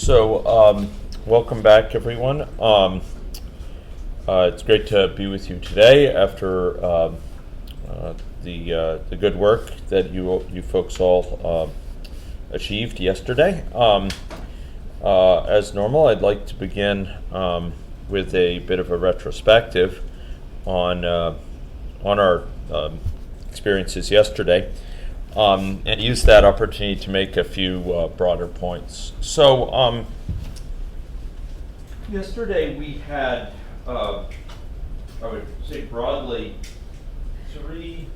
Welcome back, everyone. It's great to be with you today after the good work that you folks all achieved yesterday. As normal, I'd like to begin with a bit of a retrospective on our experiences yesterday. And use that opportunity to make a few broader points. So, yesterday we had, I would say broadly, three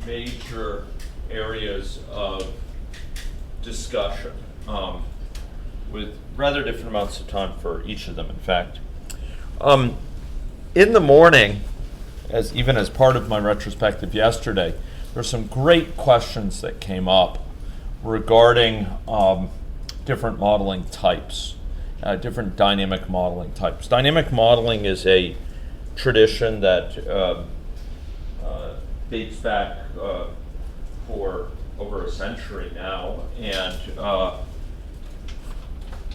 major areas of discussion, with rather different amounts of time for each of them, in fact. In the morning, even as part of my retrospective yesterday, there's some great questions that came up regarding different modeling types, different dynamic modeling types. Dynamic modeling is a tradition that dates back for over a century now, and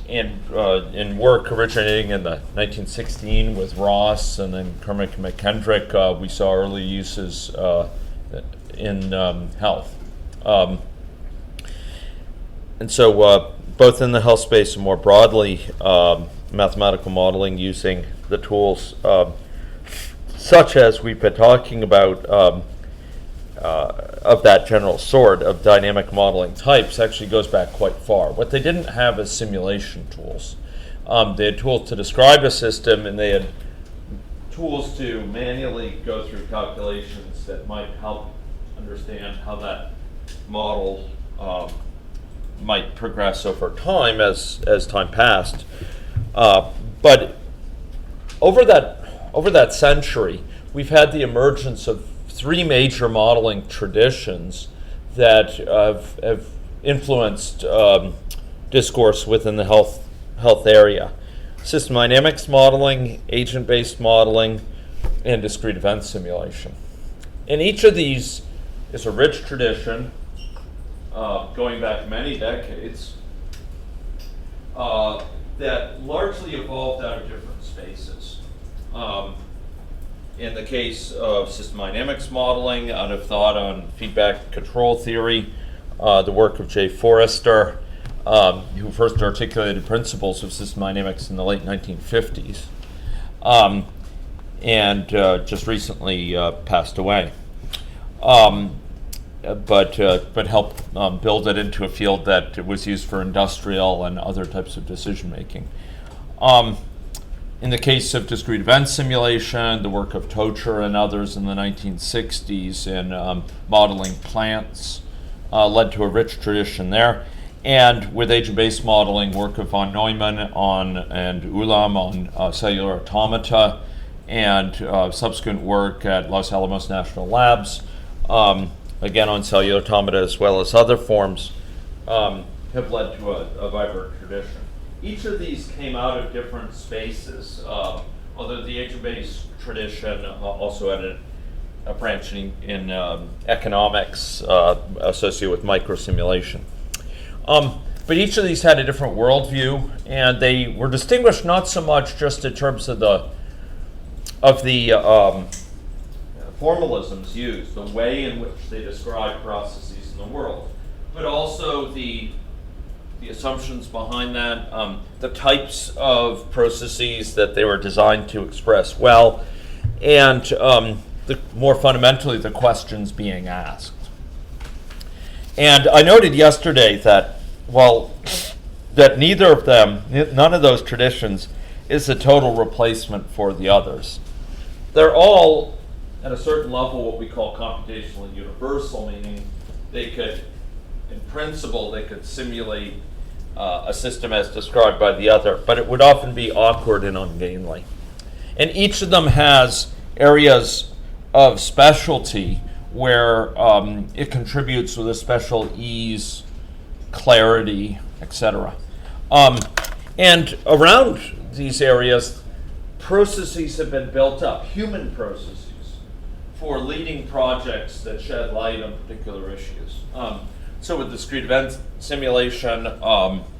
in work originating in the 1916 with Ross and then Kermick and McKendrick, we saw early uses in health. And so both in the health space and more broadly, mathematical modeling using the tools such as we've been talking about of that general sort of dynamic modeling types actually goes back quite far. What they didn't have is simulation tools. They had tools to describe a system, and they had tools to manually go through calculations that might help understand how that model might progress over time as time passed. But over that century, we've had the emergence of three major modeling traditions that have influenced discourse within the health area: system dynamics modeling, agent-based modeling, and discrete event simulation. And each of these is a rich tradition going back many decades that largely evolved out of different spaces. In the case of system dynamics modeling, out of thought on feedback control theory, the work of Jay Forrester, who first articulated principles of system dynamics in the late 1950s, and just recently passed away. But helped build it into a field that was used for industrial and other types of decision making. In the case of discrete event simulation, the work of Tocher and others in the 1960s in modeling plants led to a rich tradition there. And with agent-based modeling, work of von Neumann and Ulam on cellular automata, and subsequent work at Los Alamos National Labs, again on cellular automata as well as other forms, have led to a vibrant tradition. Each of these came out of different spaces, although the agent-based tradition also had a branch in economics associated with microsimulation. But each of these had a different worldview, and they were distinguished not so much just in terms of the formalisms used, the way in which they describe processes in the world, but also the assumptions behind that, the types of processes that they were designed to express well, and more fundamentally, the questions being asked. And I noted yesterday that that neither of them, none of those traditions, is a total replacement for the others. They're all, at a certain level, what we call computationally universal, meaning in principle, they could simulate a system as described by the other, but it would often be awkward and ungainly. And each of them has areas of specialty where it contributes with a special ease, clarity, etc. And around these areas, processes have been built up, human processes, for leading projects that shed light on particular issues. So with discrete event simulation,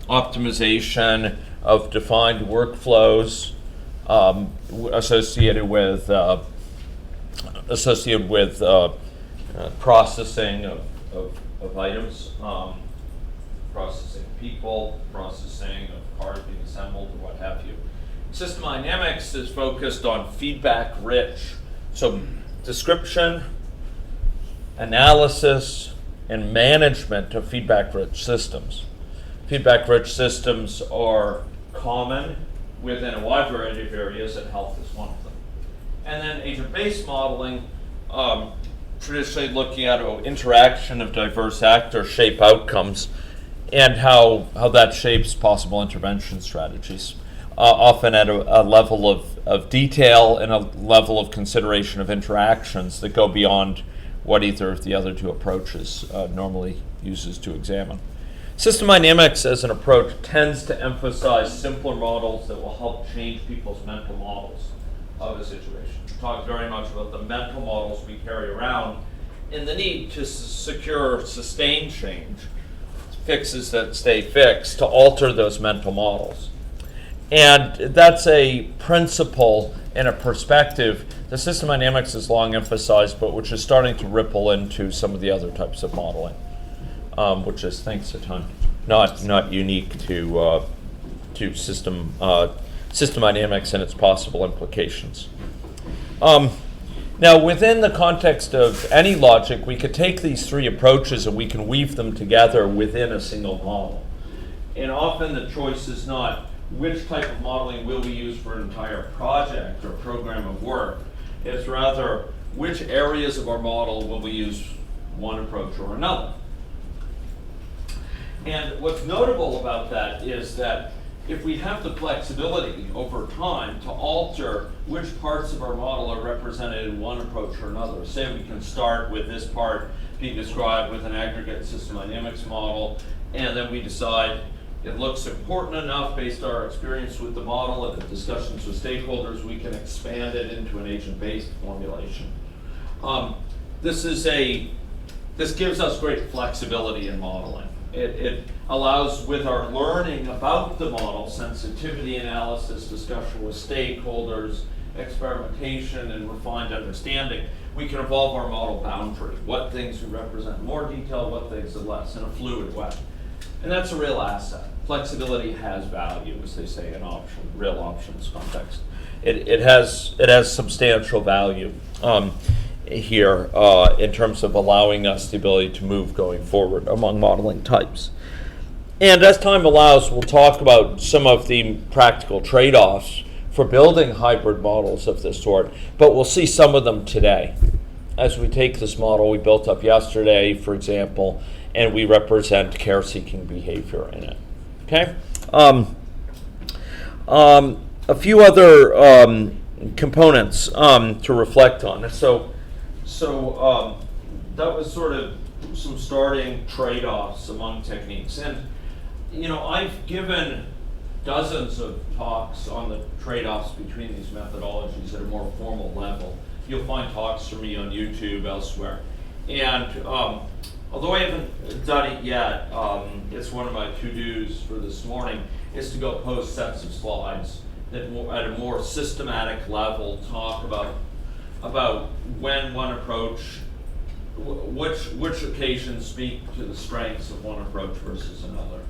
optimization of defined workflows associated with processing of items, processing people, processing of cars being assembled, or what have you. System dynamics is focused on feedback-rich, so description, analysis, and management of feedback-rich systems. Feedback-rich systems are common within a wide variety of areas, and health is one of them. And then agent-based modeling, traditionally looking at interaction of diverse actors shape outcomes and how that shapes possible intervention strategies, often at a level of detail and a level of consideration of interactions that go beyond what either of the other two approaches normally uses to examine. System dynamics as an approach tends to emphasize simpler models that will help change people's mental models of a situation. We talk very much about the mental models we carry around and the need to secure sustained change, fixes that stay fixed, to alter those mental models. And that's a principle and a perspective that system dynamics has long emphasized, but which is starting to ripple into some of the other types of modeling, which is, thanks a ton, not unique to system dynamics and its possible implications. Now, within the context of any logic, we could take these three approaches and we can weave them together within a single model. And often the choice is not which type of modeling will we use for an entire project or program of work. It's rather which areas of our model will we use one approach or another. And what's notable about that is that if we have the flexibility over time to alter which parts of our model are represented in one approach or another, say we can start with this part being described with an aggregate system dynamics model, and then we decide it looks important enough based on our experience with the model and the discussions with stakeholders, we can expand it into an agent-based formulation. This gives us great flexibility in modeling. It allows, with our learning about the model, sensitivity analysis, discussion with stakeholders, experimentation, and refined understanding, we can evolve our model boundary. What things we represent more detail, what things are less, in a fluid way. And that's a real asset. Flexibility has value, as they say in real options context. It has substantial value here in terms of allowing us the ability to move going forward among modeling types. And as time allows, we'll talk about some of the practical trade-offs for building hybrid models of this sort, but we'll see some of them today. As we take this model we built up yesterday, for example, and we represent care-seeking behavior in it. Okay? A few other components to reflect on. So that was sort of some starting trade-offs among techniques. And, I've given dozens of talks on the trade-offs between these methodologies at a more formal level. You'll find talks from me on YouTube, elsewhere. And although I haven't done it yet, it's one of my to-dos for this morning, is to go post sets of slides that at a more systematic level talk about when one approach, which occasions speak to the strengths of one approach versus another.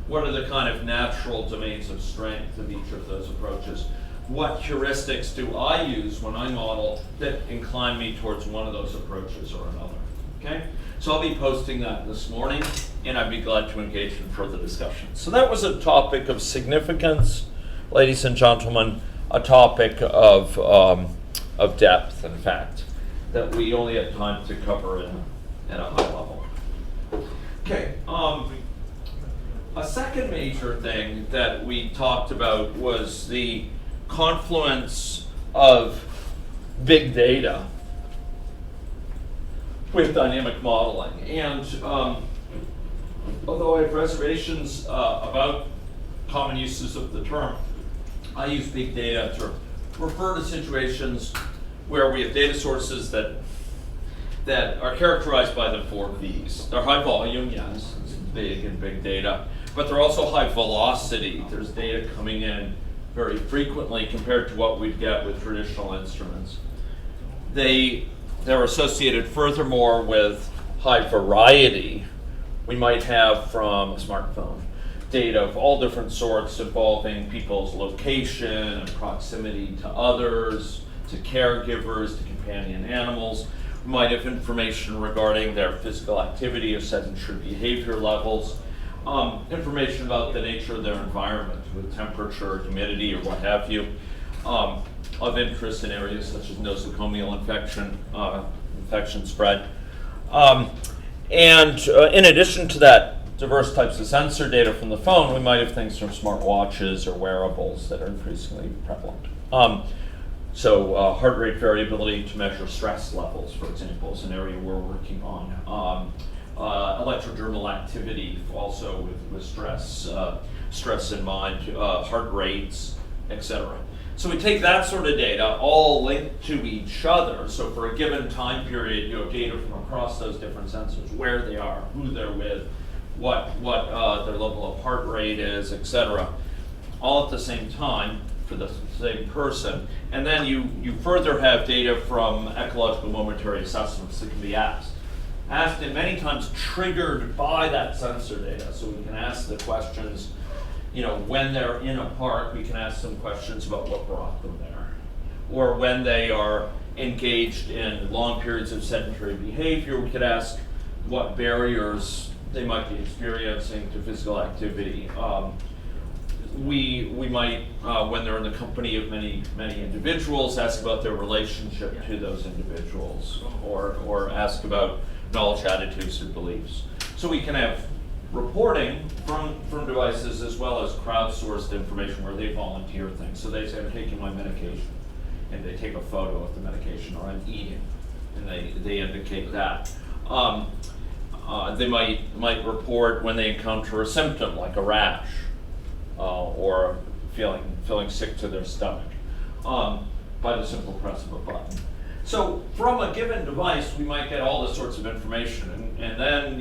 What are the kind of natural domains of strength of each of those approaches? What heuristics do I use when I model that incline me towards one of those approaches or another? Okay? So I'll be posting that this morning, and I'd be glad to engage in further discussion. So that was a topic of significance, ladies and gentlemen, a topic of depth, in fact, that we only had time to cover at a high level. Okay. A second major thing that we talked about was the confluence of big data with dynamic modeling. And although I have reservations about common uses of the term, I use big data to refer to situations where we have data sources that are characterized by the 4 V's. They're high volume, yes, it's big and big data. but they're also high velocity. There's data coming in very frequently compared to what we'd get with traditional instruments. They're associated furthermore with high variety. We might have from a smartphone data of all different sorts involving people's location and proximity to others, to caregivers, to companion animals. We might have information regarding their physical activity or sedentary behavior levels, information about the nature of their environment with temperature, humidity, or what have you, of interest in areas such as nosocomial infection spread. And in addition to that, diverse types of sensor data from the phone, we might have things from smartwatches or wearables that are increasingly prevalent. So heart rate variability to measure stress levels, for example, is an area we're working on. Electrodermal activity also with stress in mind, heart rates, etc. So we take that sort of data, all linked to each other. So for a given time period, you have data from across those different sensors, where they are, who they're with, what their level of heart rate is, etc. All at the same time for the same person. And then you further have data from ecological momentary assessments that can be asked and many times triggered by that sensor data. So we can ask the questions, when they're in a park, we can ask them questions about what brought them there. Or when they are engaged in long periods of sedentary behavior, we could ask what barriers they might be experiencing to physical activity. We might, when they're in the company of many individuals, ask about their relationship to those individuals, or ask about knowledge, attitudes, or beliefs. So we can have reporting from devices as well as crowdsourced information where they volunteer things. So they say, I'm taking my medication, and they take a photo of the medication, or I'm eating, and they indicate that. They might report when they encounter a symptom like a rash, or feeling sick to their stomach, by the simple press of a button. So from a given device, we might get all this sorts of information, and then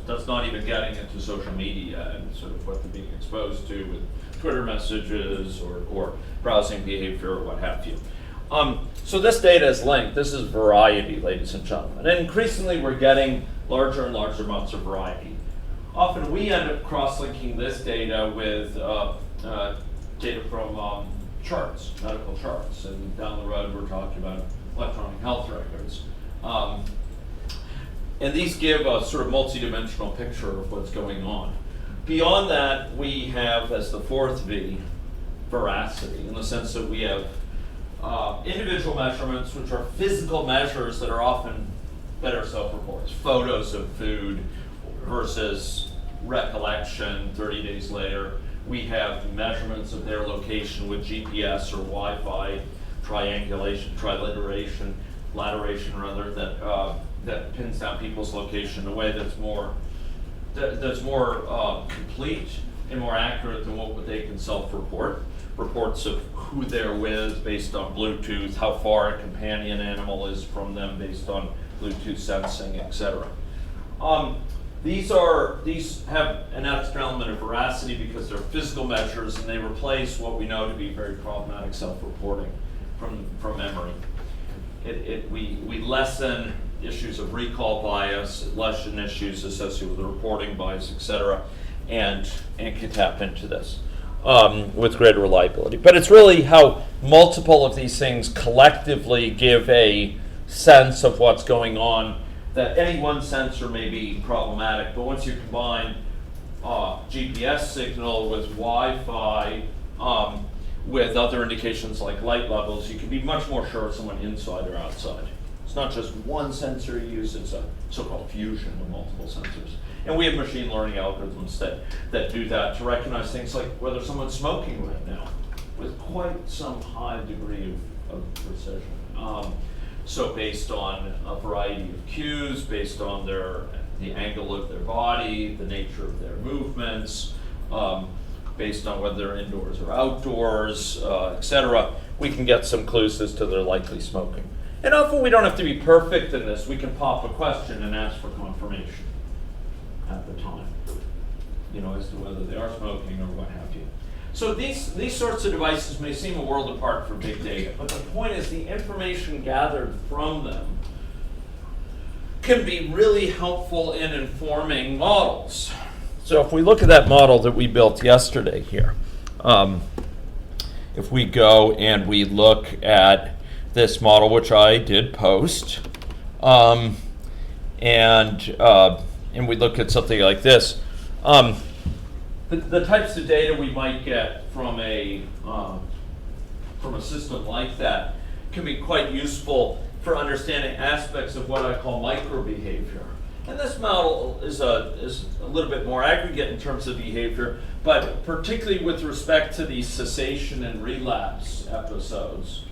that's not even getting into social media and sort of what they're being exposed to with Twitter messages or browsing behavior or what have you. So this data is linked. This is variety, ladies and gentlemen, and increasingly we're getting larger and larger amounts of variety. Often we end up cross-linking this data with data from charts, medical charts, and down the road we're talking about electronic health records. And these give a sort of multidimensional picture of what's going on. Beyond that, we have, as the fourth V, veracity, in the sense that we have individual measurements, which are physical measures that are often better self-reports. Photos of food versus recollection 30 days later. We have measurements of their location with GPS or Wi-Fi, triangulation, lateration rather, that pins down people's location in a way that's more complete and more accurate than what they can self-report. Reports of who they're with based on Bluetooth, how far a companion animal is from them based on Bluetooth sensing, etc. These have an extra element of veracity because they're physical measures, and they replace what we know to be very problematic self-reporting from memory. We lessen issues of recall bias, lessen issues associated with the reporting bias, etc., and can tap into this with greater reliability. But it's really how multiple of these things collectively give a sense of what's going on, that any one sensor may be problematic, but once you combine GPS signal with Wi-Fi, with other indications like light levels, you can be much more sure of someone inside or outside. It's not just one sensor you use, it's a so-called fusion of multiple sensors. And we have machine learning algorithms that do that to recognize things like whether someone's smoking right now with quite some high degree of precision. So based on a variety of cues, based on the angle of their body, the nature of their movements, based on whether they're indoors or outdoors, etc., we can get some clues as to their likely smoking. And often we don't have to be perfect in this. We can pop a question and ask for confirmation at the time. as to whether they are smoking or what have you. So these sorts of devices may seem a world apart from big data, but the point is the information gathered from them can be really helpful in informing models. So if we look at that model that we built yesterday here, if we go and we look at this model, which I did post, and we look at something like this, the types of data we might get from a system like that can be quite useful for understanding aspects of what I call microbehavior. And this model is a little bit more aggregate in terms of behavior, but particularly with respect to the cessation and relapse episodes.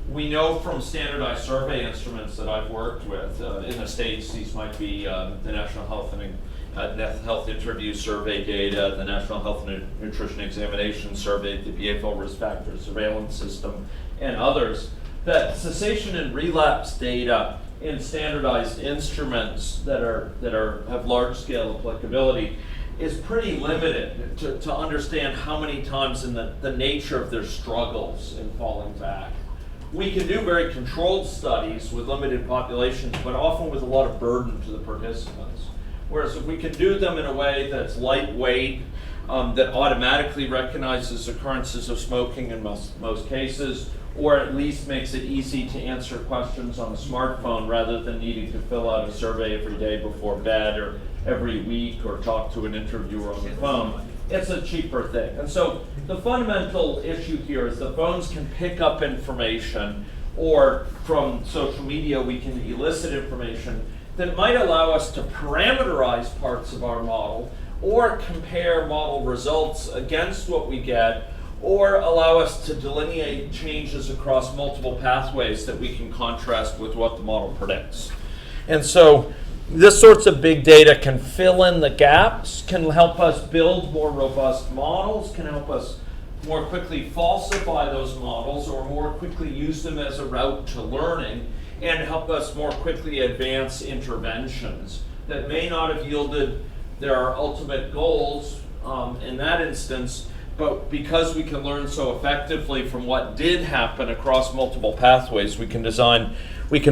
We know from standardized survey instruments that I've worked with, in the States, these might be the National Health Interview Survey data, the National Health and Nutrition Examination Survey, the behavioral risk factor surveillance system, and others, that cessation and relapse data in standardized instruments that have large-scale applicability is pretty limited to understand how many times in the nature of their struggles in falling back. We can do very controlled studies with limited populations, but often with a lot of burden to the participants. Whereas if we can do them in a way that's lightweight, that automatically recognizes occurrences of smoking in most cases, or at least makes it easy to answer questions on a smartphone rather than needing to fill out a survey every day before bed or every week or talk to an interviewer on the phone, it's a cheaper thing. And so the fundamental issue here is the phones can pick up information, or from social media we can elicit information that might allow us to parameterize parts of our model or compare model results against what we get, or allow us to delineate changes across multiple pathways that we can contrast with what the model predicts. And so this sorts of big data can fill in the gaps, can help us build more robust models, can help us more quickly falsify those models or more quickly use them as a route to learning, and help us more quickly advance interventions that may not have yielded their ultimate goals in that instance, but because we can learn so effectively from what did happen across multiple pathways, we can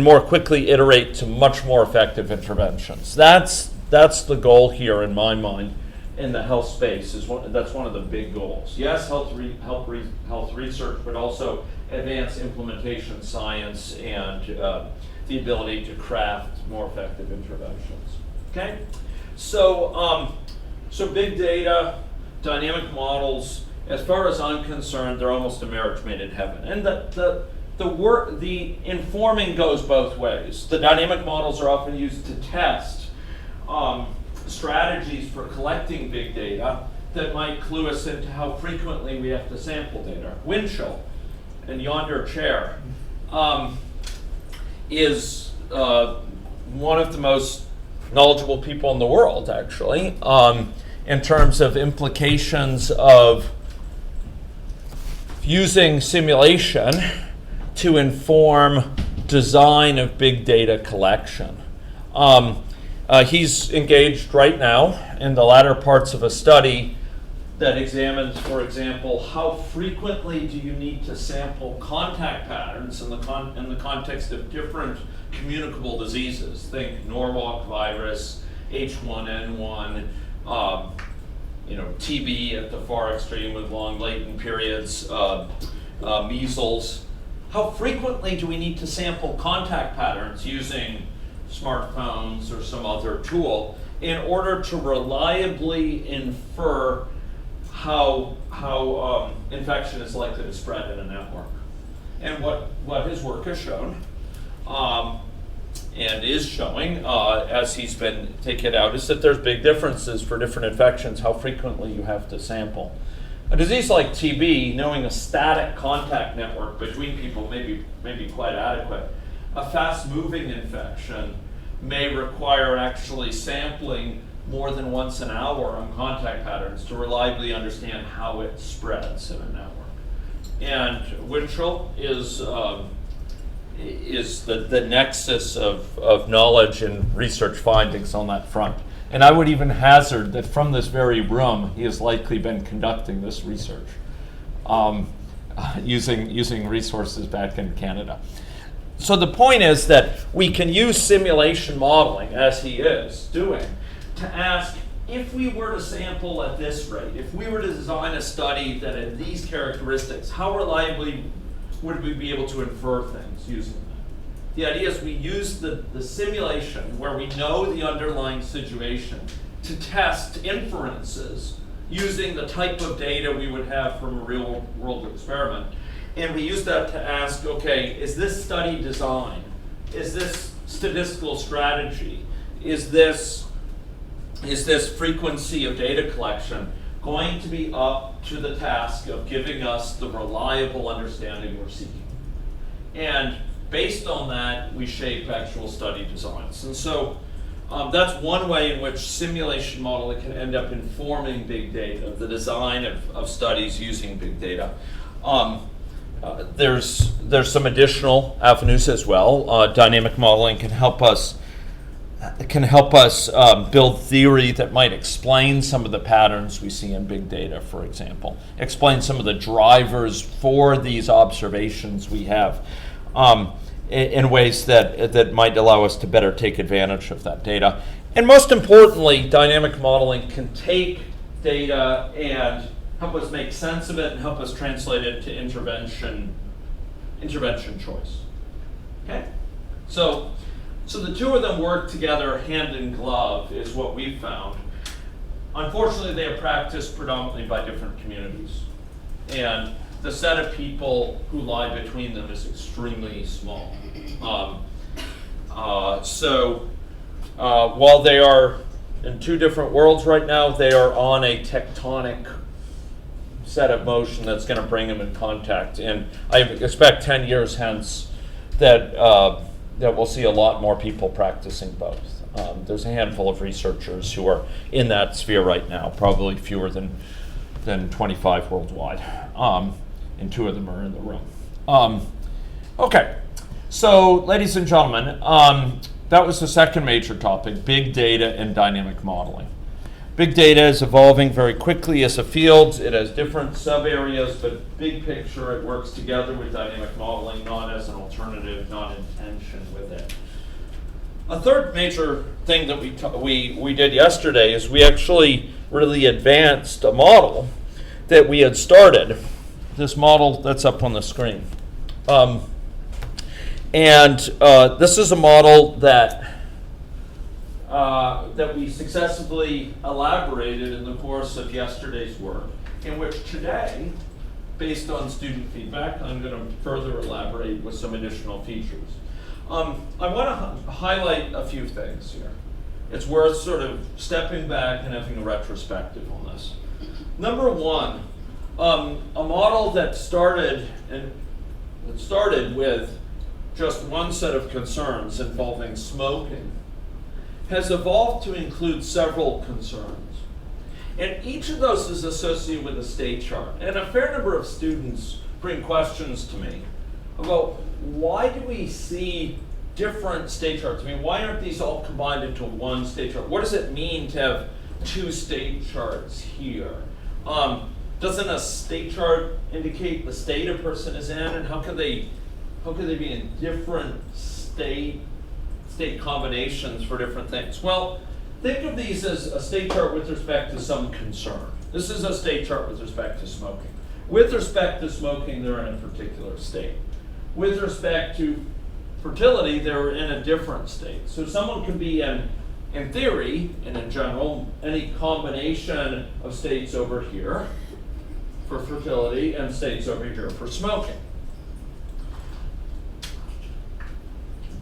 more quickly iterate to much more effective interventions. That's the goal here in my mind in the health space. That's one of the big goals. Yes, health research, but also advanced implementation science and the ability to craft more effective interventions. Okay, so big data, dynamic models, as far as I'm concerned, they're almost a marriage made in heaven. And the informing goes both ways. The dynamic models are often used to test strategies for collecting big data that might clue us into how frequently we have to sample data. Winchell, in yonder chair, is one of the most knowledgeable people in the world, actually, in terms of implications of using simulation to inform design of big data collection. He's engaged right now in the latter parts of a study that examines, for example, how frequently do you need to sample contact patterns in the context of different communicable diseases. Think Norwalk virus, H1N1, TB at the far extreme with long latent periods, measles. How frequently do we need to sample contact patterns using smartphones or some other tool in order to reliably infer how infection is likely to spread in a network? And what his work has shown, and is showing as he's been taking it out, is that there's big differences for different infections, how frequently you have to sample. A disease like TB, knowing a static contact network between people may be quite adequate. A fast-moving infection may require actually sampling more than once an hour on contact patterns to reliably understand how it spreads in a network. And Winchell is the nexus of knowledge and research findings on that front. And I would even hazard that from this very room, he has likely been conducting this research using resources back in Canada. So the point is that we can use simulation modeling, as he is doing, to ask, if we were to sample at this rate, if we were to design a study that had these characteristics, how reliably would we be able to infer things using that? The idea is we use the simulation where we know the underlying situation to test inferences using the type of data we would have from a real world experiment. And we use that to ask, okay, is this study design? Is this statistical strategy? Is this frequency of data collection going to be up to the task of giving us the reliable understanding we're seeking? And based on that, we shape actual study designs. And so that's one way in which simulation modeling can end up informing big data, the design of studies using big data. There's some additional avenues as well. Dynamic modeling can help us build theory that might explain some of the patterns we see in big data, for example. Explain some of the drivers for these observations we have in ways that might allow us to better take advantage of that data. And most importantly, dynamic modeling can take data and help us make sense of it and help us translate it to intervention choice. Okay? So the two of them work together hand in glove is what we've found. Unfortunately, they are practiced predominantly by different communities. And the set of people who lie between them is extremely small. While they are in two different worlds right now, they are on a tectonic set of motion that's going to bring them in contact. And I expect 10 years hence that we'll see a lot more people practicing both. There's a handful of researchers who are in that sphere right now, probably fewer than 25 worldwide. And two of them are in the room. Okay, so ladies and gentlemen, that was the second major topic, big data and dynamic modeling. Big data is evolving very quickly as a field. It has different sub-areas, but big picture, it works together with dynamic modeling, not as an alternative, not in tension with it. A third major thing that we did yesterday is we actually really advanced a model that we had started. This model that's up on the screen. This is a model that we successfully elaborated in the course of yesterday's work, in which today, based on student feedback, I'm going to further elaborate with some additional features. I want to highlight a few things here. It's worth sort of stepping back and having a retrospective on this. Number one, a model that started with just one set of concerns involving smoking has evolved to include several concerns. And each of those is associated with a state chart. And a fair number of students bring questions to me about why do we see different state charts? I mean, why aren't these all combined into one state chart? What does it mean to have two state charts here? Doesn't a state chart indicate the state a person is in, and how could they be in different state combinations for different things? Well, think of these as a state chart with respect to some concern. This is a state chart with respect to smoking. With respect to smoking, they're in a particular state. With respect to fertility, they're in a different state. So someone could be in theory, and in general, any combination of states over here for fertility and states over here for smoking.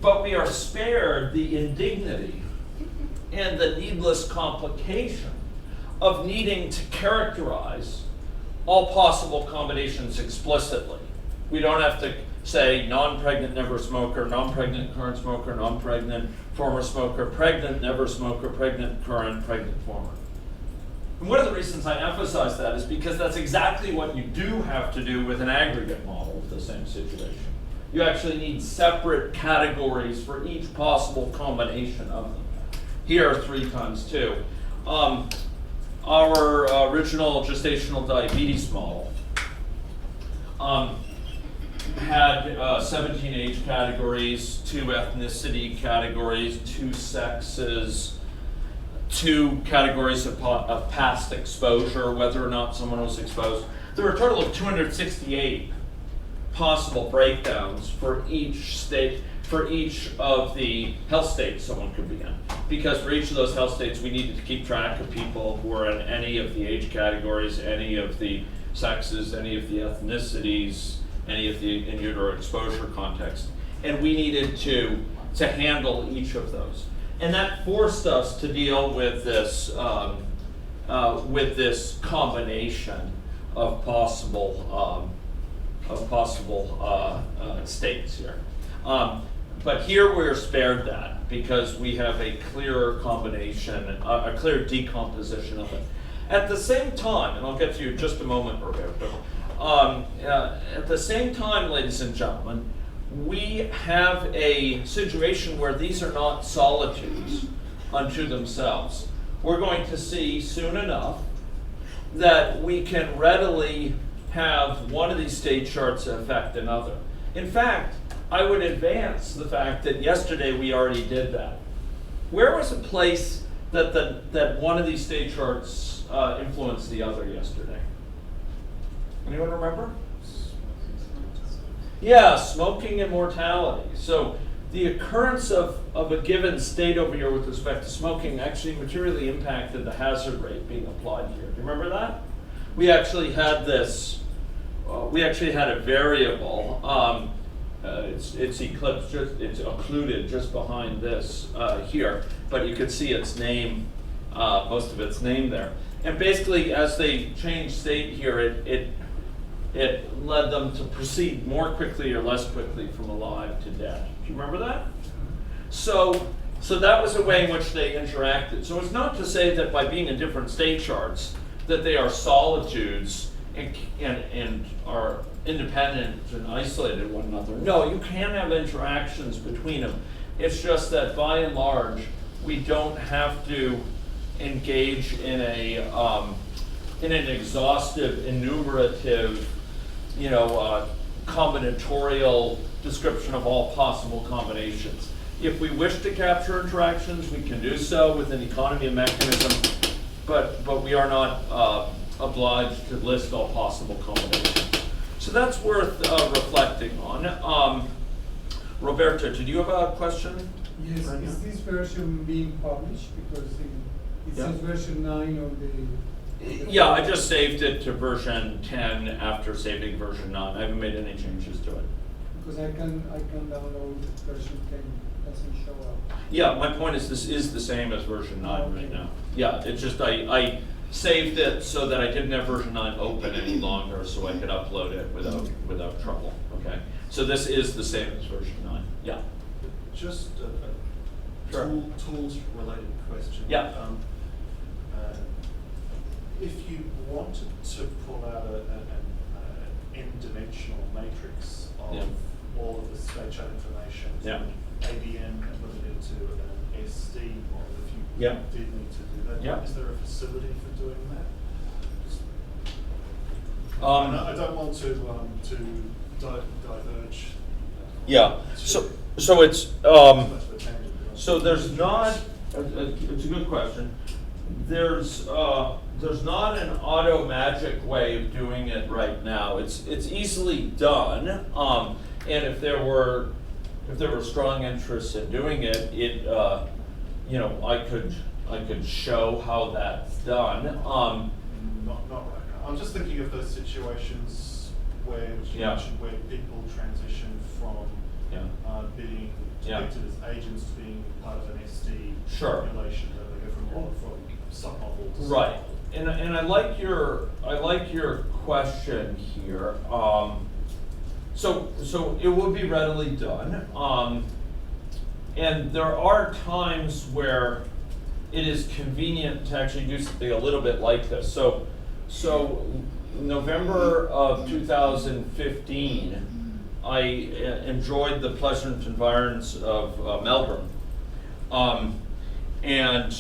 But we are spared the indignity and the needless complication of needing to characterize all possible combinations explicitly. We don't have to say non-pregnant never smoker, non-pregnant current smoker, non-pregnant former smoker, pregnant never smoker, pregnant current, pregnant former. And one of the reasons I emphasize that is because that's exactly what you do have to do with an aggregate model of the same situation. You actually need separate categories for each possible combination of them. here 3 times 2. Our original gestational diabetes model had 17 age categories, 2 ethnicity categories, 2 sexes, 2 categories of past exposure, whether or not someone was exposed. There were a total of 268 possible breakdowns for each state, for each of the health states someone could be in. Because for each of those health states, we needed to keep track of people who were in any of the age categories, any of the sexes, any of the ethnicities, any of the in utero exposure context. And we needed to handle each of those. And that forced us to deal with this combination of possible states here. But here we're spared that because we have a clearer combination, a clear decomposition of it. At the same time, and I'll get to you in just a moment, Roberto, at the same time, ladies and gentlemen, we have a situation where these are not solitudes unto themselves. We're going to see soon enough that we can readily have one of these state charts affect another. In fact, I would advance the fact that yesterday we already did that. Where was a place that one of these state charts influenced the other yesterday? Anyone remember? Yeah, smoking and mortality. So the occurrence of a given state over here with respect to smoking actually materially impacted the hazard rate being applied here. Do you remember that? We actually had this, we actually had a variable. It's eclipsed, it's occluded just behind this here, but you can see its name, most of its name there. And basically, as they changed state here, it led them to proceed more quickly or less quickly from alive to dead. Do you remember that? So that was a way in which they interacted. So it's not to say that by being in different state charts that they are solitudes and are independent and isolated one another. No, you can have interactions between them. It's just that by and large, we don't have to engage in an exhaustive, enumerative, combinatorial description of all possible combinations. If we wish to capture interactions, we can do so with an economy of mechanism, but we are not obliged to list all possible combinations. So that's worth reflecting on. Roberto, did you have a question? Yes, right is now? this version being published? Because it says version 9 on the... Yeah, I just saved it to version 10 after saving version 9. I haven't made any changes to it. Because I can download version 10, it doesn't show up. Yeah, my point is this is the same as version 9 right now. Yeah, it's just I saved it so that I didn't have version 9 open any longer so I could upload it without trouble, okay? So this is the same as version 9, yeah. Just a Sure. tools related question. Yeah. If you wanted to pull out an n-dimensional matrix of Yeah. all of the state chart information Yeah. from ABN and put it into an SD model, if you Yeah. did need to do that, Yeah. is there a facility for doing that? I don't want to diverge. Yeah, to so it's, much of a tangent. so there's not, it's a good question. There's not an auto magic way of doing it right now. It's easily done, and if there were strong interest in doing it, I could show how that's done. Not right now. I'm just thinking of those situations which you Yeah. mentioned, where people transition from being depicted as agents to being part of an SD Sure. population, that they go from submodel to Right, submodel. and I like your question here. So it would be readily done, and there are times where it is convenient to actually do something a little bit like this. So November of 2015, I enjoyed the pleasant environs of Melbourne. and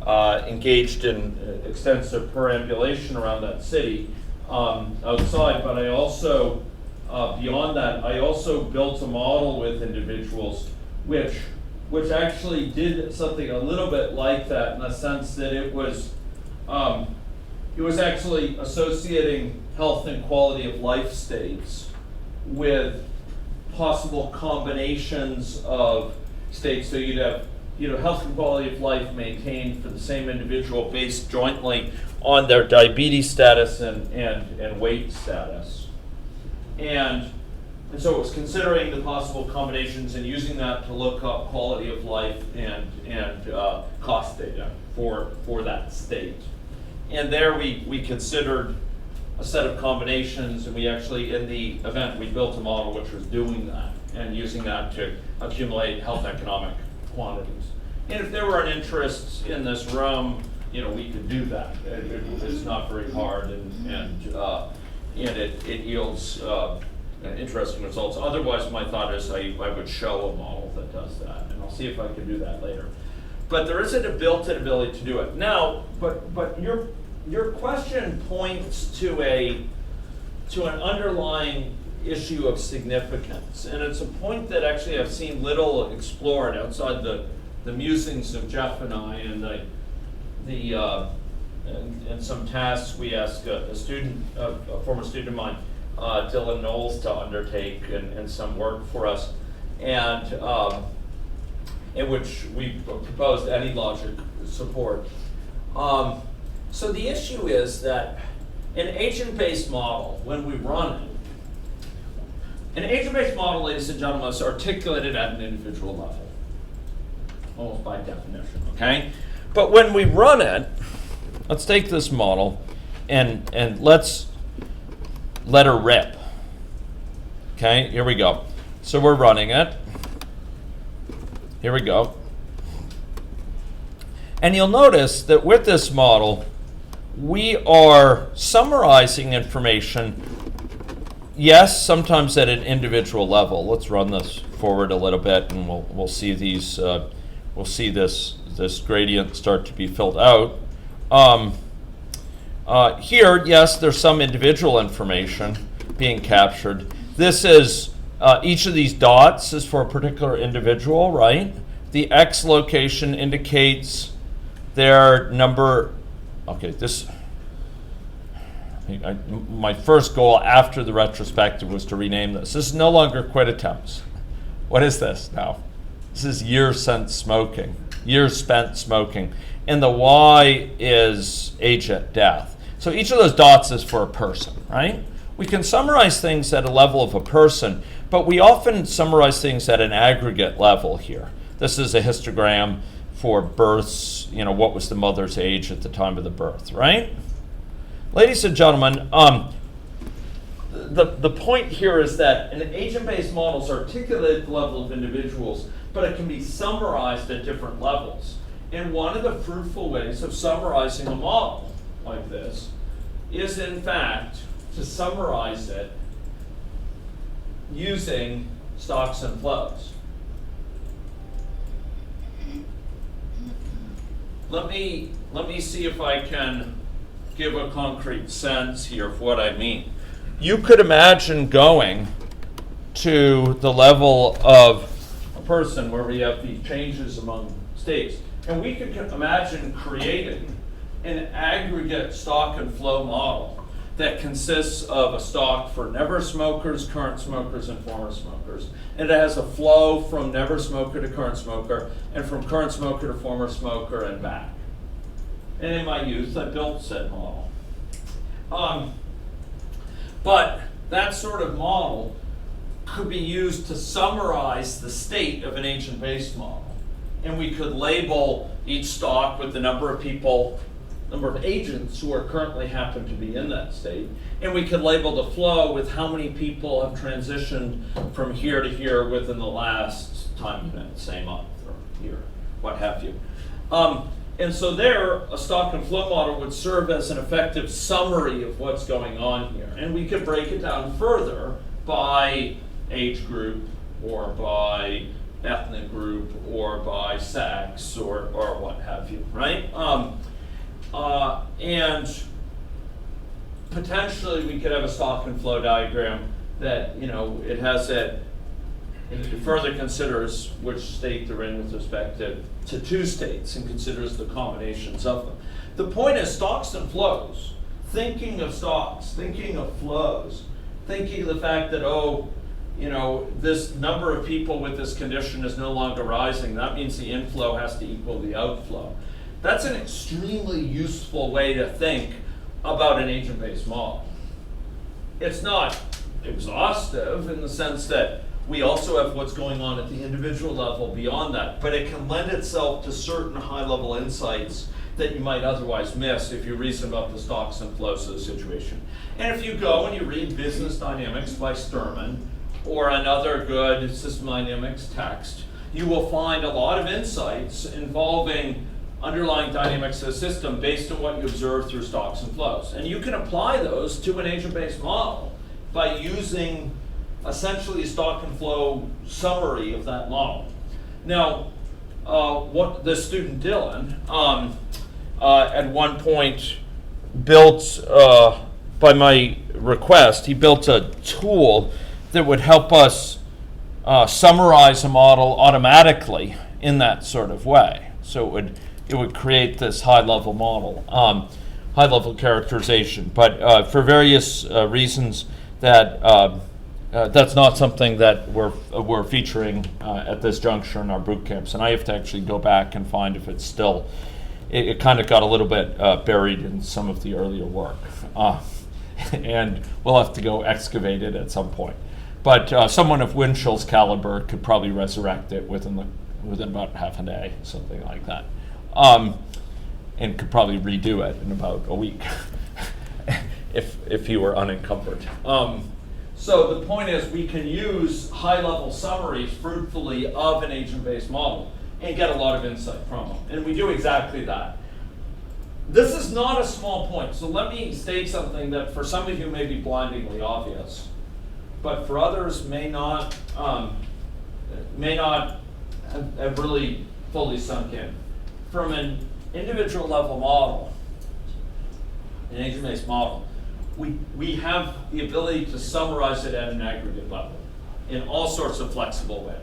engaged in extensive perambulation around that city outside. But I also, beyond that, I also built a model with individuals which actually did something a little bit like that, in the sense that it was actually associating health and quality of life states with possible combinations of states. So you'd have health and quality of life maintained for the same individual based jointly on their diabetes status and weight status. And so it was considering the possible combinations and using that to look up quality of life and cost data for that state. And there we considered a set of combinations, and we actually, in the event, we built a model which was doing that and using that to accumulate health economic quantities. And if there were an interest in this room, we could do that. It's not very hard, and it yields interesting results. Otherwise, my thought is I would show a model that does that, and I'll see if I can do that later. But there isn't a built-in ability to do it now. But your question points to an underlying issue of significance, and it's a point that actually I've seen little explored outside the musings of Jeff and I, and and some tasks we asked a former student of mine, Dylan Knowles, to undertake and some work for us, and in which we proposed any logic support. So the issue is that an agent-based model, when we run it, an agent-based model, ladies and gentlemen, is articulated at an individual level, almost by definition, okay? But when we run it, let's take this model and let's let her rip. Okay, here we go. So we're running it. Here we go. And you'll notice that with this model, we are summarizing information, yes, sometimes at an individual level. Let's run this forward a little bit, and we'll see these. We'll see this gradient start to be filled out. Here, yes, there's some individual information being captured. This is each of these dots is for a particular individual, right? The X location indicates their number. Okay, my first goal after the retrospective was to rename this. This is no longer quit attempts. What is this now? This is years spent smoking. And the Y is agent death. So each of those dots is for a person, right? We can summarize things at a level of a person, but we often summarize things at an aggregate level here. This is a histogram for births, what was the mother's age at the time of the birth, right? Ladies and gentlemen, the point here is that an agent-based model is articulated at the level of individuals, but it can be summarized at different levels. And one of the fruitful ways of summarizing a model like this is, in fact, to summarize it using stocks and flows. Let me see if I can give a concrete sense here of what I mean. You could imagine going to the level of a person where we have these changes among states, and we could imagine creating an aggregate stock and flow model that consists of a stock for never smokers, current smokers, and former smokers. And it has a flow from never smoker to current smoker, and from current smoker to former smoker and back. And in my youth, I built said model. But that sort of model could be used to summarize the state of an agent-based model. And we could label each stock with the number of people, number of agents who are currently happen to be in that state. And we could label the flow with how many people have transitioned from here to here within the last time unit, say month or year, what have you. And so there, a stock and flow model would serve as an effective summary of what's going on here. And we could break it down further by age group or by ethnic group or by sex or what have you, right? And potentially we could have a stock and flow diagram that, it has it further considers which state they're in with respect to two states and considers the combinations of them. The point is stocks and flows, thinking of stocks, thinking of flows, thinking of the fact that, this number of people with this condition is no longer rising. That means the inflow has to equal the outflow. That's an extremely useful way to think about an agent-based model. It's not exhaustive in the sense that we also have what's going on at the individual level beyond that, but it can lend itself to certain high-level insights that you might otherwise miss if you reason about the stocks and flows of the situation. And if you go and you read Business Dynamics by Sturman or another good system dynamics text, you will find a lot of insights involving underlying dynamics of the system based on what you observe through stocks and flows. And you can apply those to an agent-based model by using essentially a stock and flow summary of that model. Now, what the student Dylan at one point built, by my request, he built a tool that would help us summarize a model automatically in that sort of way. So it would create this high-level model, high-level characterization. But for various reasons, that's not something that we're featuring at this juncture in our boot camps, and I have to actually go back and find if it's still. It kind of got a little bit buried in some of the earlier work, and we'll have to go excavate it at some point. But someone of Winchell's caliber could probably resurrect it within about half a day, something like that, and could probably redo it in about a week if he were unencumbered. So the point is we can use high-level summaries fruitfully of an agent-based model and get a lot of insight from them. And we do exactly that. This is not a small point. So let me state something that for some of you may be blindingly obvious, but for others may not have really fully sunk in. From an individual level model, an agent-based model, we have the ability to summarize it at an aggregate level in all sorts of flexible ways.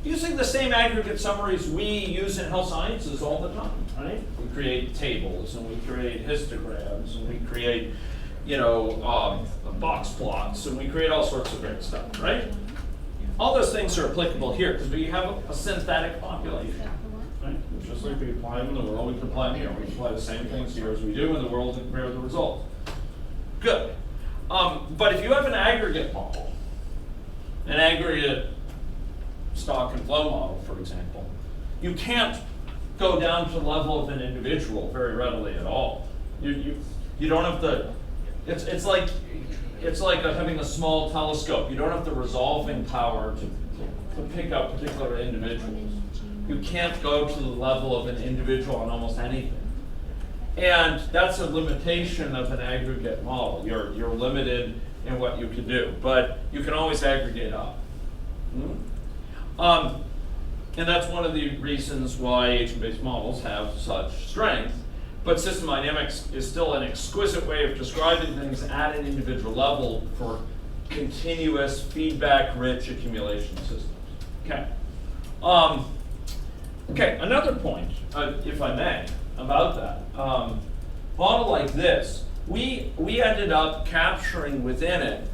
Using the same aggregate summaries we use in health sciences all the time, right? We create tables and we create histograms and we create, box plots and we create all sorts of great stuff, right? All those things are applicable here because we have a synthetic population, right? Just like we apply them in the world, we can apply them here. We apply the same things here as we do in the world and compare the results. Good. But if you have an aggregate model, an aggregate stock and flow model, for example, you can't go down to the level of an individual very readily at all. You don't have the. It's like having a small telescope. You don't have the resolving power to pick up particular individuals. You can't go to the level of an individual on almost anything. And that's a limitation of an aggregate model. You're limited in what you can do, but you can always aggregate up. And that's one of the reasons why agent-based models have such strength. But system dynamics is still an exquisite way of describing things at an individual level for continuous feedback-rich accumulation systems. Okay. Okay, another point, if I may, about that. Model like this, we ended up capturing within it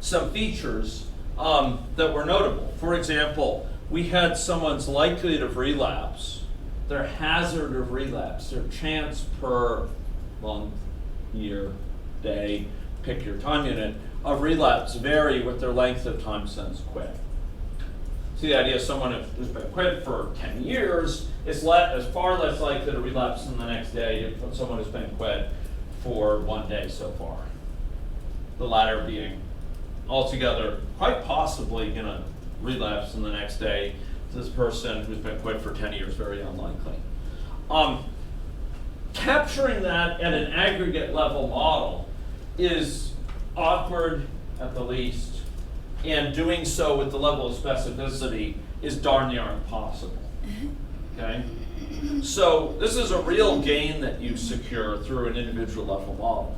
some features that were notable. For example, we had someone's likelihood of relapse, their hazard of relapse, their chance per month, year, day, pick your time unit, of relapse vary with their length of time since quit. See the idea, someone who's been quit for 10 years is far less likely to relapse in the next day than someone who's been quit for 1 day so far. The latter being altogether quite possibly going to relapse in the next day. This person who's been quit for 10 years, very unlikely. Capturing that at an aggregate level model is awkward at the least, and doing so with the level of specificity is darn near impossible. Okay? So this is a real gain that you secure through an individual level model,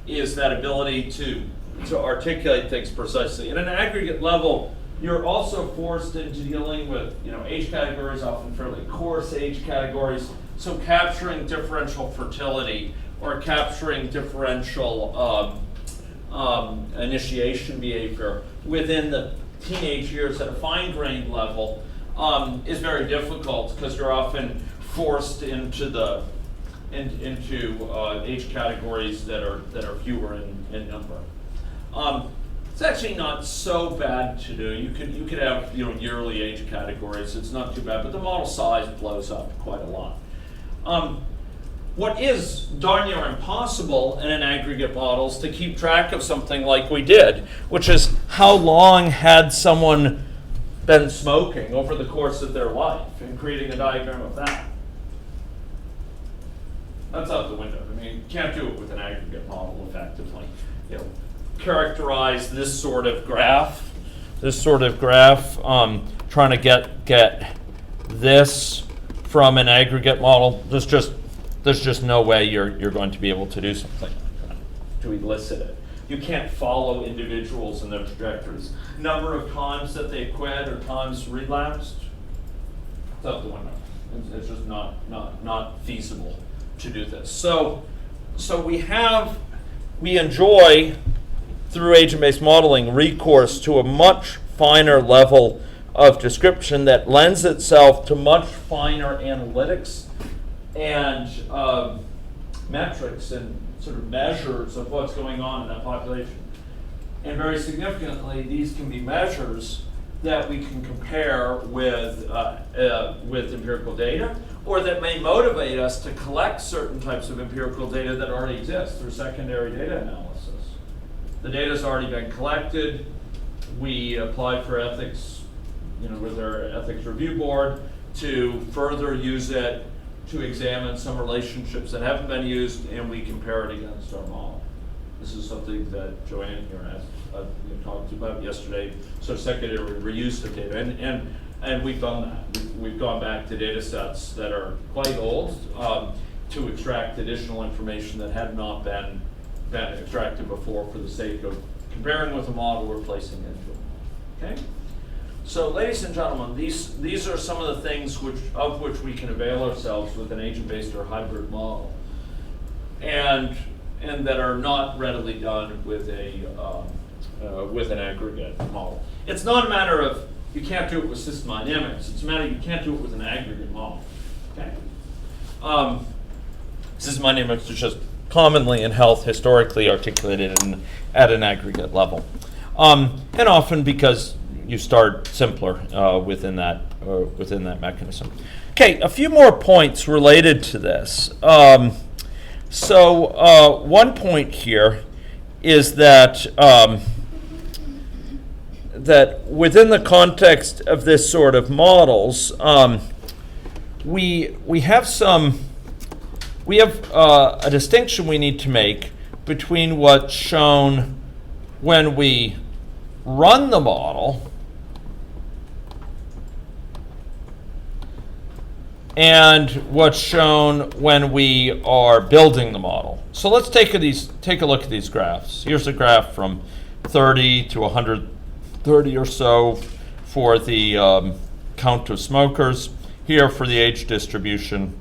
is that ability to articulate things precisely. At an aggregate level, you're also forced into dealing with age categories, often fairly coarse age categories. So capturing differential fertility or capturing differential initiation behavior within the teenage years at a fine-grained level is very difficult because you're often forced into age categories that are fewer in number. It's actually not so bad to do. You could have yearly age categories. It's not too bad, but the model size blows up quite a lot. What is darn near impossible in an aggregate model is to keep track of something like we did, which is how long had someone been smoking over the course of their life, and creating a diagram of that. That's out the window. I mean, you can't do it with an aggregate model effectively. Characterize this sort of graph, trying to get this from an aggregate model. There's just no way you're going to be able to do something like that, to elicit it. You can't follow individuals and their trajectories. Number of times that they quit or times relapsed, it's out the window. It's just not feasible to do this. So we enjoy, through agent-based modeling, recourse to a much finer level of description that lends itself to much finer analytics and metrics and sort of measures of what's going on in that population. And very significantly, these can be measures that we can compare with empirical data, or that may motivate us to collect certain types of empirical data that already exist through secondary data analysis. The data's already been collected. We apply for ethics, with our ethics review board to further use it to examine some relationships that haven't been used, and we compare it against our model. This is something that Joanne here talked about yesterday, so secondary reuse of data, and we've done that. We've gone back to data sets that are quite old to extract additional information that had not been extracted before for the sake of comparing with a model we're placing into it. Okay? So, ladies and gentlemen, these are some of the things of which we can avail ourselves with an agent-based or hybrid model, and that are not readily done with an aggregate model. It's not a matter of you can't do it with system dynamics. It's a matter of you can't do it with an aggregate model. Okay. System dynamics is just commonly in health historically articulated at an aggregate level, and often because you start simpler within that mechanism. Okay, a few more points related to this. One point here is that that within the context of this sort of models, we have a distinction we need to make between what's shown when we run the model and what's shown when we are building the model. So let's take a look at these graphs. Here's a graph from 30 to 130 or so for the count of smokers. Here for the age distribution,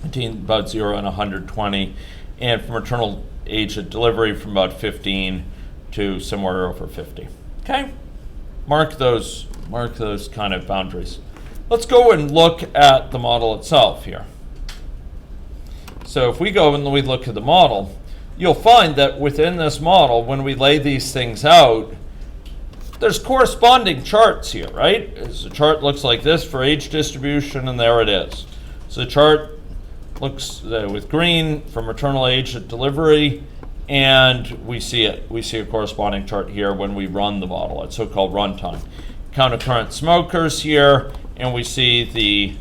between about 0 and 120, and for maternal age at delivery from about 15 to somewhere over 50. Okay? Mark those kind of boundaries. Let's go and look at the model itself here. So if we go and we look at the model, you'll find that within this model, when we lay these things out, there's corresponding charts here, right? The chart looks like this for age distribution, and there it is. So the chart looks with green for maternal age at delivery, and we see it. We see a corresponding chart here when we run the model at so-called runtime. Count of current smokers here, and we see the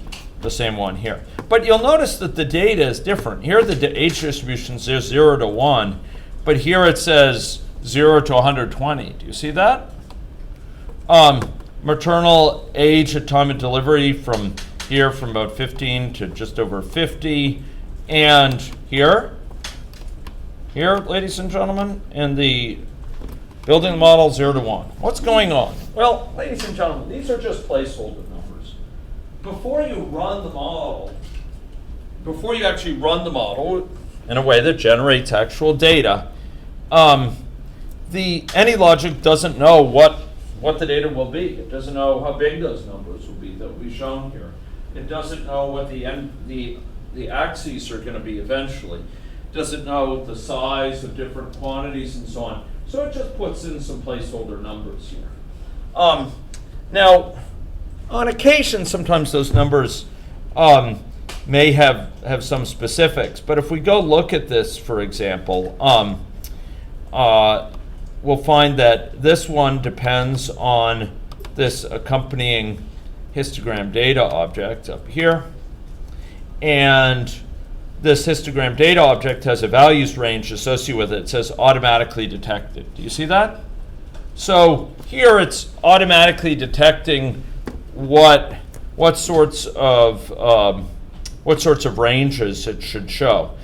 same one here. But you'll notice that the data is different. Here the age distribution is 0 to 1, but here it says 0 to 120. Do you see that? Maternal age at time of delivery from here from about 15 to just over 50. And here, ladies and gentlemen, in the building model 0 to 1. What's going on? Well, ladies and gentlemen, these are just placeholder numbers. Before you run the model, before you actually run the model in a way that generates actual data, the AnyLogic doesn't know what the data will be. It doesn't know how big those numbers will be that will be shown here. It doesn't know what the axes are going to be eventually. It doesn't know the size of different quantities and so on. So it just puts in some placeholder numbers here. Now, on occasion, sometimes those numbers may have some specifics. But if we go look at this, for example, we'll find that this one depends on this accompanying histogram data object up here. And this histogram data object has a values range associated with it. It says automatically detected. Do you see that? So here it's automatically detecting what sorts of ranges it should show.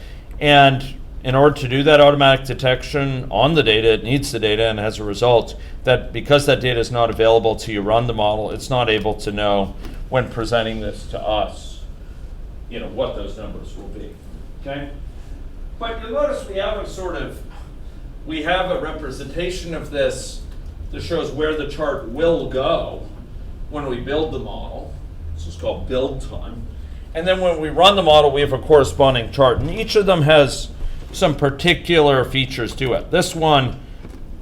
And in order to do that automatic detection on the data, it needs the data, and as a result, that because that data is not available till you run the model, it's not able to know when presenting this to us, what those numbers will be. Okay? But you'll notice we have a representation of this that shows where the chart will go when we build the model. This is called build time. And then when we run the model, we have a corresponding chart, and each of them has some particular features to it. This one,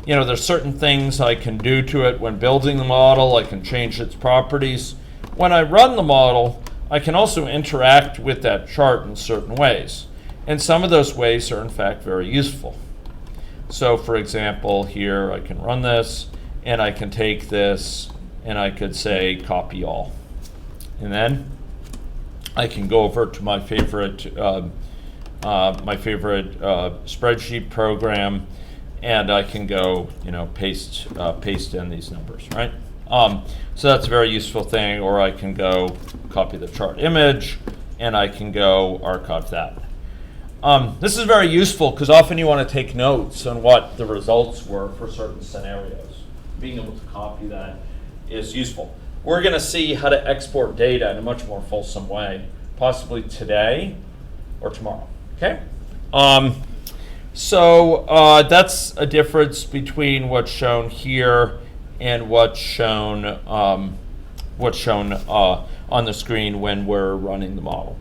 there's certain things I can do to it when building the model. I can change its properties. When I run the model, I can also interact with that chart in certain ways. And some of those ways are, in fact, very useful. So, for example, here I can run this, and I can take this, and I could say copy all. And then I can go over to my favorite spreadsheet program, and I can go, paste in these numbers, right? So that's a very useful thing. Or I can go copy the chart image, and I can go archive that. This is very useful because often you want to take notes on what the results were for certain scenarios. Being able to copy that is useful. We're going to see how to export data in a much more fulsome way, possibly today or tomorrow. Okay? So that's a difference between what's shown here and what's shown on the screen when we're running the model.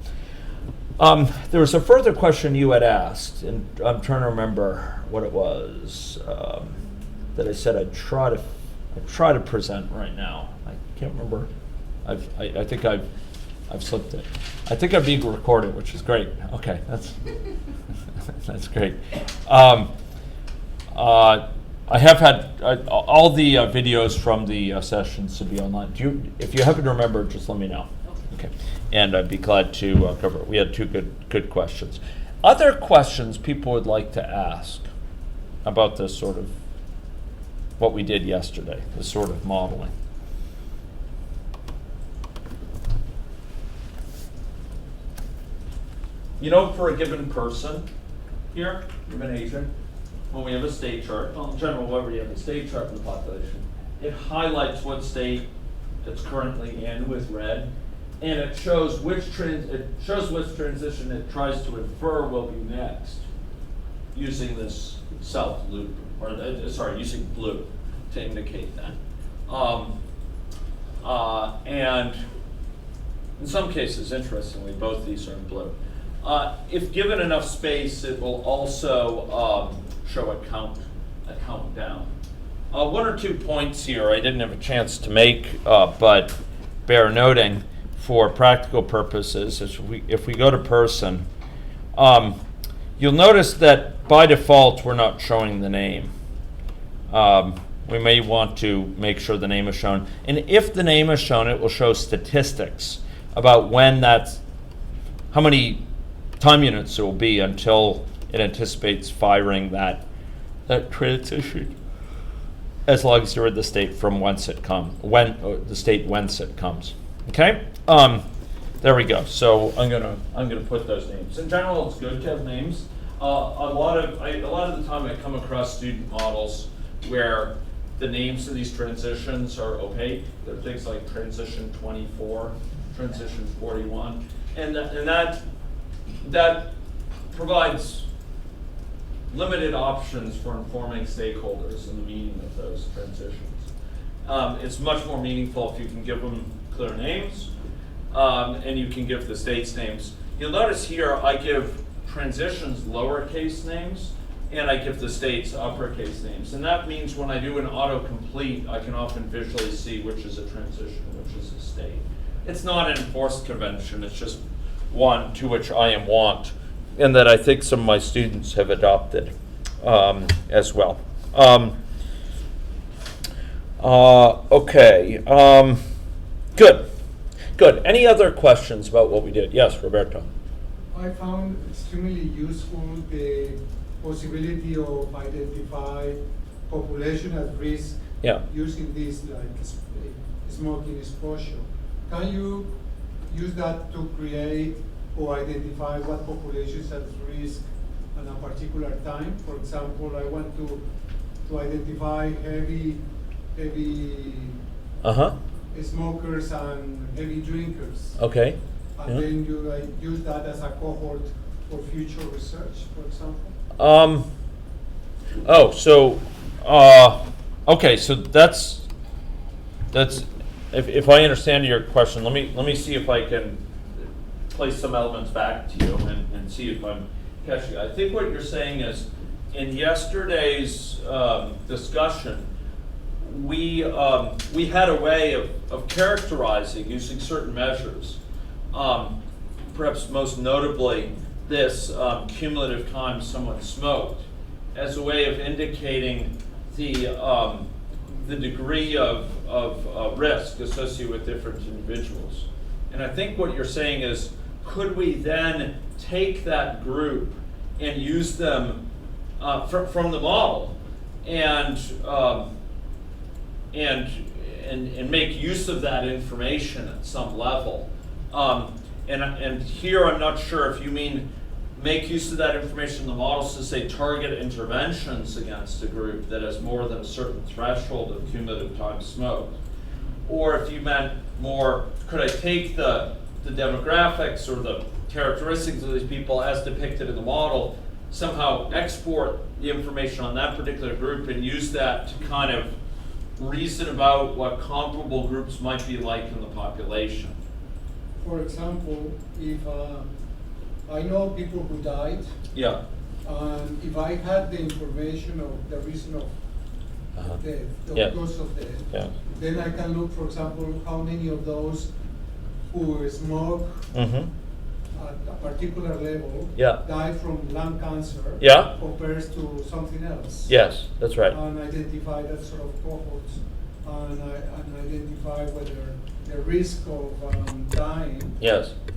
There was a further question you had asked, and I'm trying to remember what it was that I said I'd try to present right now. I can't remember. I think I've slipped it. I think I'm being recorded, which is great. Okay, that's great. I have had all the videos from the sessions to be online. If you happen to remember, just let me know. Okay, and I'd be glad to cover it. We had two good questions. Other questions people would like to ask about this sort of what we did yesterday, this sort of modeling. For a given person here, given agent, when we have a state chart, well, in general, whenever you have a state chart in the population, it highlights what state it's currently in with red, and it shows which transition it tries to infer will be next, using this south loop, or using blue to indicate that. And in some cases, interestingly, both these are in blue. If given enough space, it will also show a countdown. One or 2 points here I didn't have a chance to make, but bear noting for practical purposes. If we go to person, you'll notice that by default we're not showing the name. We may want to make sure the name is shown. And if the name is shown, it will show statistics about how many time units there will be until it anticipates firing that that transition, as long as you're in the state from whence it comes, the state whence it comes. Okay. There we go. So I'm gonna put those names. In general, it's good to have names. A lot of the time, I come across student models where the names of these transitions are opaque. There are things like transition 24, transition 41, and that provides limited options for informing stakeholders in the meaning of those transitions. It's much more meaningful if you can give them clear names, and you can give the states names. You'll notice here I give transitions lowercase names, and I give the states uppercase names. And that means when I do an autocomplete, I can often visually see which is a transition, which is a state. It's not an enforced convention, it's just one to which I am wont, and that I think some of my students have adopted as well. Okay, good. Any other questions about what we did? Yes, Roberto. I found extremely useful the possibility of identify population at risk using this like smoking exposure. Can you use that to create or identify what populations at risk at a particular time? For example, I want to identify heavy smokers and heavy drinkers. Okay. And then you use that as a cohort for future research, for example? Okay, so that's if I understand your question, let me see if I can place some elements back to you and see if I'm catching it. I think what you're saying is, in yesterday's discussion, we had a way of characterizing using certain measures, perhaps most notably this cumulative time someone smoked, as a way of indicating the degree of risk associated with different individuals. And I think what you're saying is, could we then take that group and use them from the model and make use of that information at some level? And here I'm not sure if you mean make use of that information in the models to say target interventions against a group that has more than a certain threshold of cumulative time smoked, or if you meant more, could I take the demographics or the characteristics of these people as depicted in the model, somehow export the information on that particular group and use that to kind of reason about what comparable groups might be like in the population? For example, if I know people who died, and if I had the information of the reason of death, the cause of death, then I can look, for example, how many of those who smoke at a particular level died from lung cancer compared to something else. Yes, that's right. And identify that sort of cohorts, and identify whether the risk of dying,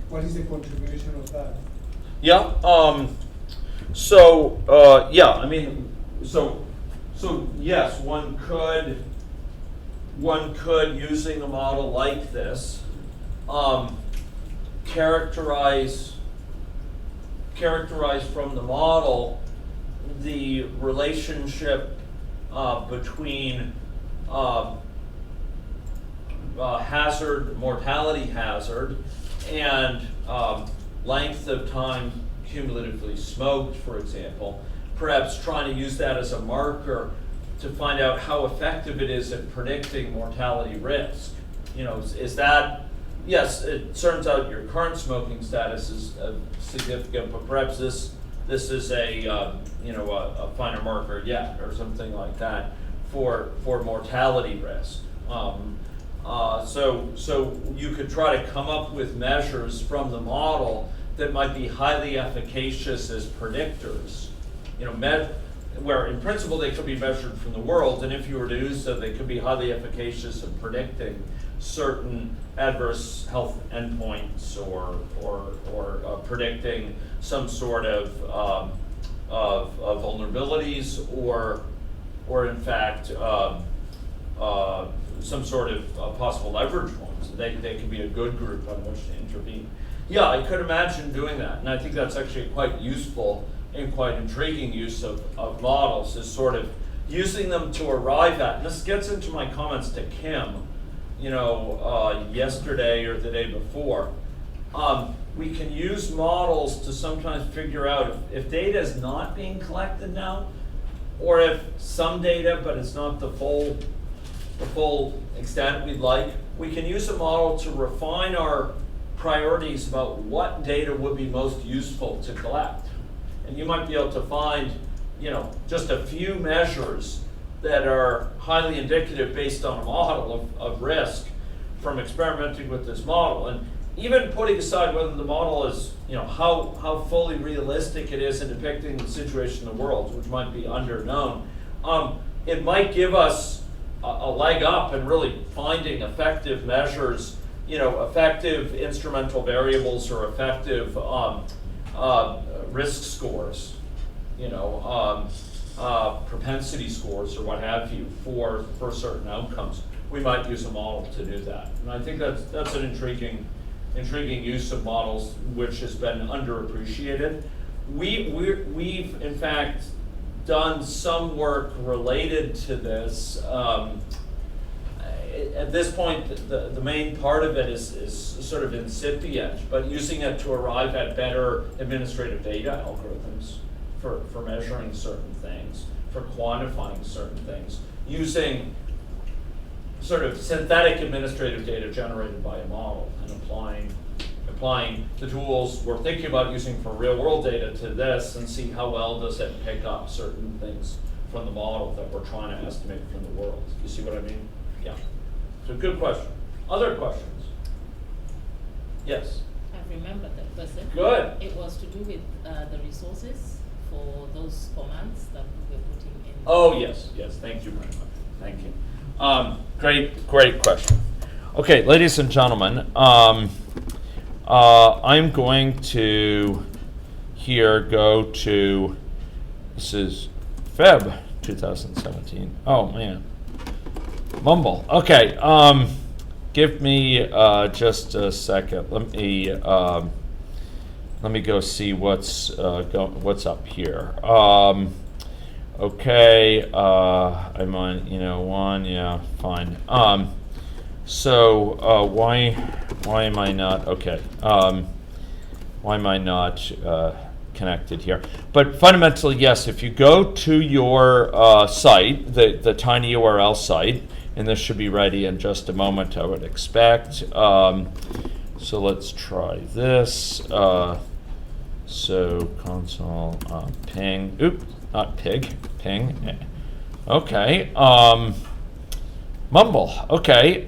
what is the contribution of that? So yes, one could using a model like this characterize from the model the relationship between mortality hazard, and length of time cumulatively smoked, for example, perhaps trying to use that as a marker to find out how effective it is at predicting mortality risk. Is that, yes, it turns out your current smoking status is significant, but perhaps this is a finer marker yet, or something like that for mortality risk. So you could try to come up with measures from the model that might be highly efficacious as predictors, where in principle they could be measured from the world, and if you were to do so, they could be highly efficacious in predicting certain adverse health endpoints or predicting some sort of vulnerabilities or in fact some sort of possible leverage points. They can be a good group on which to intervene. Yeah, I could imagine doing that, and I think that's actually quite useful and quite intriguing use of models, is sort of using them to arrive at, and this gets into my comments to Kim, yesterday or the day before. We can use models to sometimes figure out if data is not being collected now, or if some data, but it's not the full extent we'd like, we can use a model to refine our priorities about what data would be most useful to collect. And you might be able to find, just a few measures that are highly indicative based on a model of risk from experimenting with this model. And even putting aside whether the model is, how fully realistic it is in depicting the situation in the world, which might be underknown, it might give us a leg up in really finding effective measures, effective instrumental variables or effective risk scores, propensity scores or what have you for certain outcomes. We might use a model to do that. And I think that's an intriguing use of models which has been underappreciated. We've in fact done some work related to this. At this point, the main part of it is sort of incipient, but using it to arrive at better administrative data algorithms for measuring certain things, for quantifying certain things, using sort of synthetic administrative data generated by a model and applying the tools we're thinking about using for real world data to this and see how well does it pick up certain things from the model that we're trying to estimate from the world. You see what I mean? Yeah. So good question. Other questions? Yes? I remember that question. Good. It was to do with the resources for those commands that we were putting in. Oh, yes. Thank you very much. Thank you. Great question. Okay, ladies and gentlemen, I'm going to here go to, this is Feb 2017. Oh man, mumble. Okay, give me just a second. Let me go see what's up here. Okay, I'm on one. Yeah, fine. So why am I not okay? Why am I not connected here? But fundamentally, yes. If you go to your site, the tiny URL site, and this should be ready in just a moment, I would expect. So let's try this. So console ping. Oop, not pig. Ping. Okay. Mumble. Okay.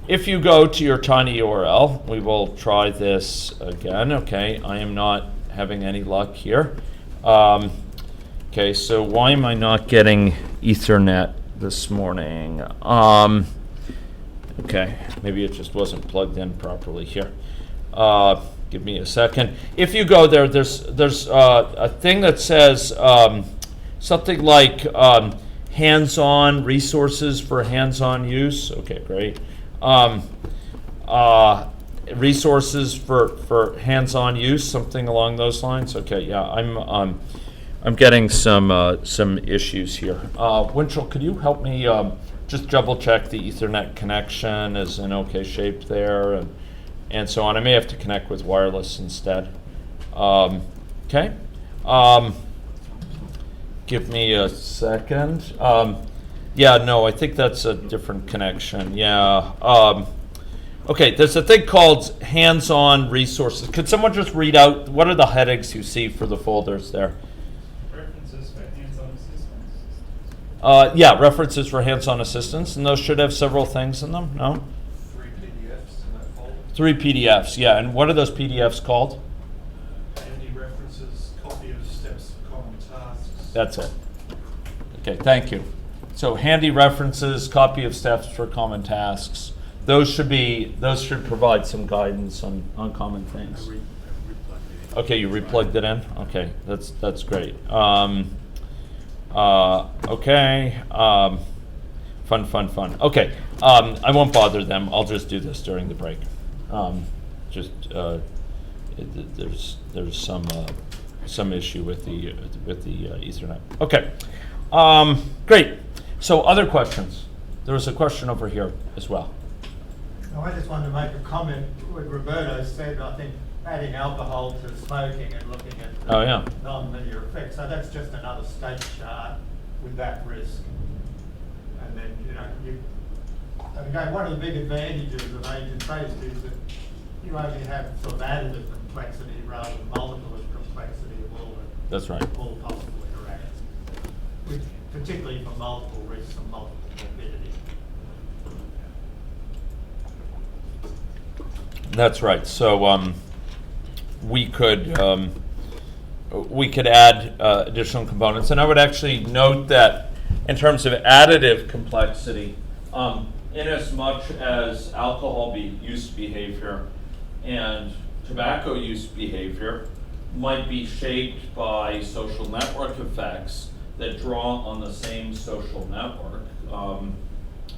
If you go to your tiny URL, we will try this again. Okay. I am not having any luck here. Okay. So why am I not getting Ethernet this morning? Okay. Maybe it just wasn't plugged in properly here. Give me a second. If you go there, there's a thing that says something like hands-on resources for hands-on use. Okay, great. Resources for hands-on use, something along those lines. Okay, yeah, I'm getting some issues here. Winchell, could you help me just double check the Ethernet connection is in okay shape there and so on. I may have to connect with wireless instead. Okay. Give me a second. Yeah, no, I think that's a different connection. Yeah. Okay, there's a thing called hands-on resources. Could someone just read out, what are the headings you see for the folders there? References for hands-on assistance. Yeah, references for hands-on assistance, and those should have several things in them, no? 3 PDFs in that folder. 3 PDFs, yeah, and what are those PDFs called? Handy references, copy of steps for common tasks. That's it. Okay, thank you. So handy references, copy of steps for common tasks. Those should provide some guidance on common things. Okay, you replugged it in? Okay, that's great. Okay, fun. Okay, I won't bother them. I'll just do this during the break. There's some issue with the Ethernet. Okay, great. So other questions? There was a question over here as well. No, I just wanted to make a comment. What Roberto said, I think adding alcohol to smoking and looking at the non-linear effects. So that's just another state chart with that risk. And then, and again, one of the big advantages of agent-based is that you only have sort of additive complexity rather than multiple complexity of all possible interactions, which particularly for multiple risks and multiple morbidity. That's right. So we could add additional components, and I would actually note that in terms of additive complexity, in as much as alcohol use behavior and tobacco use behavior might be shaped by social network effects that draw on the same social network,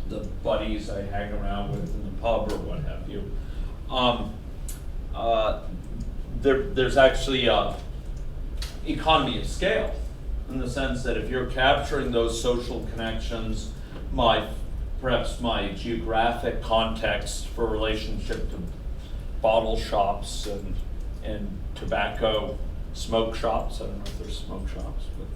the buddies I hang around with in the pub or what have you. There's actually economy of scale, in the sense that if you're capturing those social connections, perhaps my geographic context for relationship to bottle shops and tobacco smoke shops. I don't know if there's smoke shops, but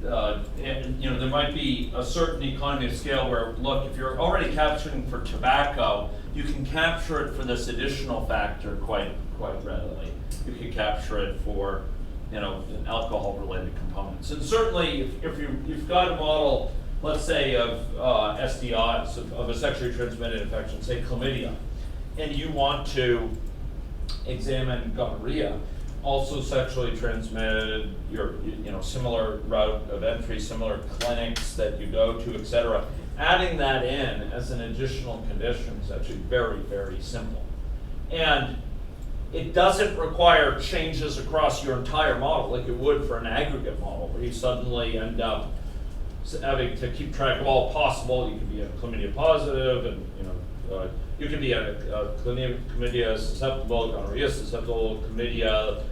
there might be a certain economy of scale where, look, if you're already capturing for tobacco, you can capture it for this additional factor quite readily. You can capture it for alcohol-related components, and certainly if you've got a model, let's say of STIs, of a sexually transmitted infection, say chlamydia, and you want to examine gonorrhea, also sexually transmitted, similar route of entry, similar clinics that you go to, et cetera. Adding that in as an additional condition is actually very, very simple. And it doesn't require changes across your entire model like it would for an aggregate model, where you suddenly end up having to keep track of all possible. You can be a chlamydia positive, and you can be a chlamydia susceptible, gonorrhea susceptible, chlamydia,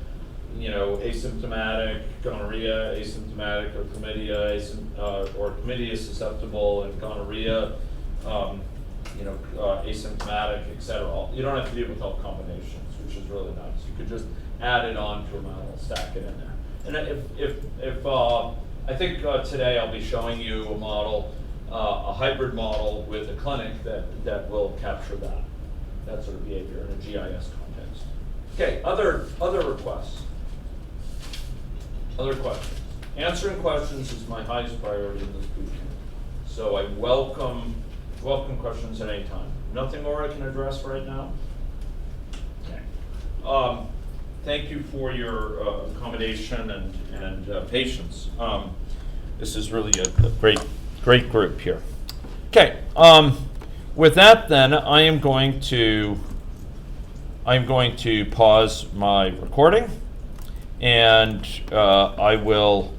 asymptomatic, gonorrhea asymptomatic, or chlamydia or chlamydia susceptible and gonorrhea, asymptomatic, etc. You don't have to deal with all combinations, which is really nice. You could just add it on to a model, stack it in there. And if I think today I'll be showing you a model, a hybrid model with a clinic that will capture that sort of behavior in a GIS context. Okay, other requests? Other questions? Answering questions is my highest priority in this bootcamp. So I welcome questions at any time. Nothing more I can address right now? Okay. Thank you for your accommodation and patience. This is really a great group here. Okay. With that, then I am going to pause my recording, and I will